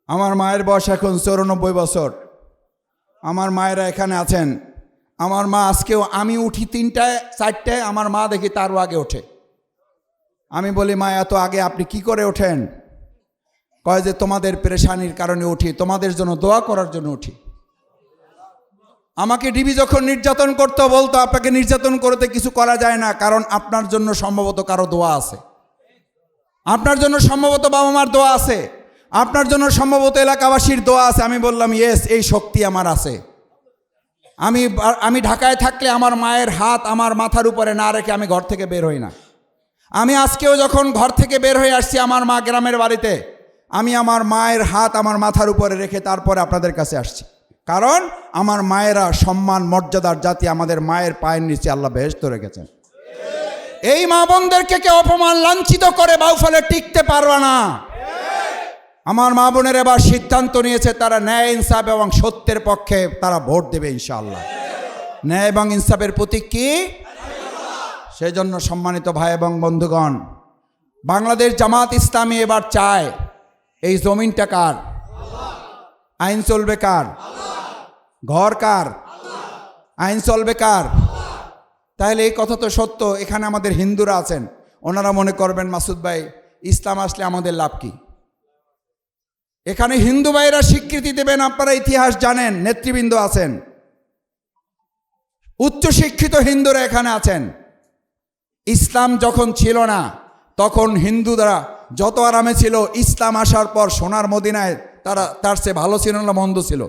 আমার মায়ের বয়স এখন 94 বছর। আমার মায়েরা এখানে আছেন। আমার মা আজকেও, আমি উঠি 3টায় 4টায়, আমার মা দেখি তারও আগে ওঠে। আমি বলি, মা এত আগে আপনি কি করে ওঠেন? কয় যে তোমাদের পেরেশানির কারণে উঠি, তোমাদের জন্য দোয়া করার জন্য উঠি। আমাকে ডিবি যখন নির্যাতন করতো বলতো, আপনাকে নির্যাতন করতে কিছু করা যায় না, কারণ আপনার জন্য সম্ভবত কারো দোয়া আছে, আপনার জন্য সম্ভবত বাবা মার দোয়া আছে, আপনার জন্য সম্ভবত এলাকাবাসীর দোয়া আছে। আমি বললাম, ইয়েস, এই শক্তি আমার আছে। আমি ঢাকায় থাকলে আমার মায়ের হাত আমার মাথার উপরে না রেখে আমি ঘর থেকে বের হই না। আমি আজকেও যখন ঘর থেকে বের হয়ে আসছি আমার মা গ্রামের বাড়িতে, আমি আমার মায়ের হাত আমার মাথার উপরে রেখে তারপরে আপনাদের কাছে আসছি, কারণ আমার মায়েরা সম্মান মর্যাদার জাতি, আমাদের মায়ের পায়ের নিচে আল্লাহ বেহেশত রেখেছেন। এই মা বোনদেরকে কেউ অপমান লাঞ্ছিত করে বাউফলে টিকতে পারবে না। আমার মা বোনের এবার সিদ্ধান্ত নিয়েছে তারা ন্যায় ইনসাফ এবং সত্যের পক্ষে তারা ভোট দেবে ইনশাআল্লাহ। ন্যায় এবং ইনসাফের প্রতীক কি? সেই জন্য সম্মানিত ভাই এবং বন্ধুগণ, বাংলাদেশ জামাত ইসলামী এবার চায়, এই জমিনটা কার? আইন চলবে কার? ঘর কার? আইন চলবে কার? তাহলে এই কথা তো সত্য। এখানে আমাদের হিন্দুরা আছেন, ওনারা মনে করবেন মাসুদ ভাই ইসলাম আসলে আমাদের লাভ কি? এখানে হিন্দু ভাইরা স্বীকৃতি দেবেন, আপনারা ইতিহাস জানেন, নেতৃবৃন্দ আছেন, উচ্চশিক্ষিত হিন্দুরা এখানে আছেন। ইসলাম যখন ছিল না তখন হিন্দুরা যত আরামে ছিল, ইসলাম আসার পর সোনার মদিনায় তারা তার চেয়ে ভালো ছিল না মন্দ ছিল?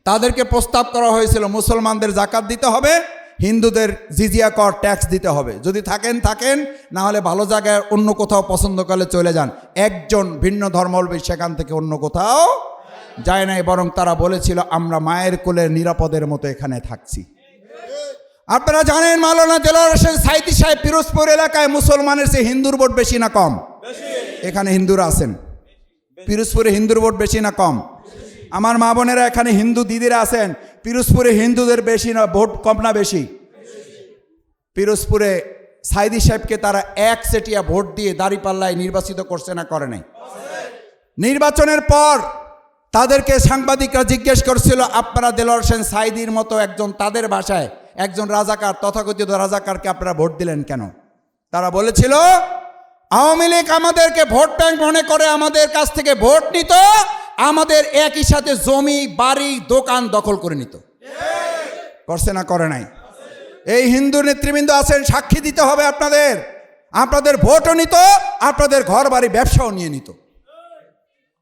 তাদেরকে প্রস্তাব করা হয়েছিল মুসলমানদের জাকাত দিতে হবে, হিন্দুদের জিজিয়া কর ট্যাক্স দিতে হবে, যদি থাকেন থাকেন, না হলে ভালো জায়গায় অন্য কোথাও পছন্দ করলে চলে যান। একজন ভিন্ন ধর্মাবলম্বী সেখান থেকে অন্য কোথাও যায় নাই, বরং তারা বলেছিল আমরা মায়ের কোলের নিরাপদের মতো এখানে থাকছি। আপনারা জানেন মাওলানা দেলোয়ার হোসেন সাইদি সাহেব পিরোজপুর এলাকায় মুসলমানের চেয়ে হিন্দুর ভোট বেশি না কম? এখানে হিন্দুরা আছেন, পিরোজপুরে হিন্দুর ভোট বেশি না কম? আমার মা বোনেরা এখানে হিন্দু দিদিরা আছেন, পিরোজপুরে হিন্দুদের বেশি না ভোট কম না বেশি? পিরোজপুরে সাইদি সাহেবকে তারা একচেটিয়া ভোট দিয়ে দাঁড়িপাল্লায় নির্বাচিত করছে না করে নাই? নির্বাচনের পর তাদেরকে সাংবাদিকরা জিজ্ঞেস করছিল, আপনারা দেলোয়ার হোসেন সাইদির মতো একজন, তাদের ভাষায় একজন রাজাকার, তথাকথিত রাজাকারকে আপনারা ভোট দিলেন কেন? তারা বলেছিল আওয়ামী লীগ আমাদেরকে ভোট ব্যাংক মনে করে আমাদের কাছ থেকে ভোট নিত, আমাদের একই সাথে জমি বাড়ি দোকান দখল করে নিত। করছে না করে নাই? এই হিন্দু নেতৃবৃন্দ আছেন, সাক্ষী দিতে হবে আপনাদের। আপনাদের ভোটও নিত, আপনাদের ঘর বাড়ি ব্যবসাও নিয়ে নিত।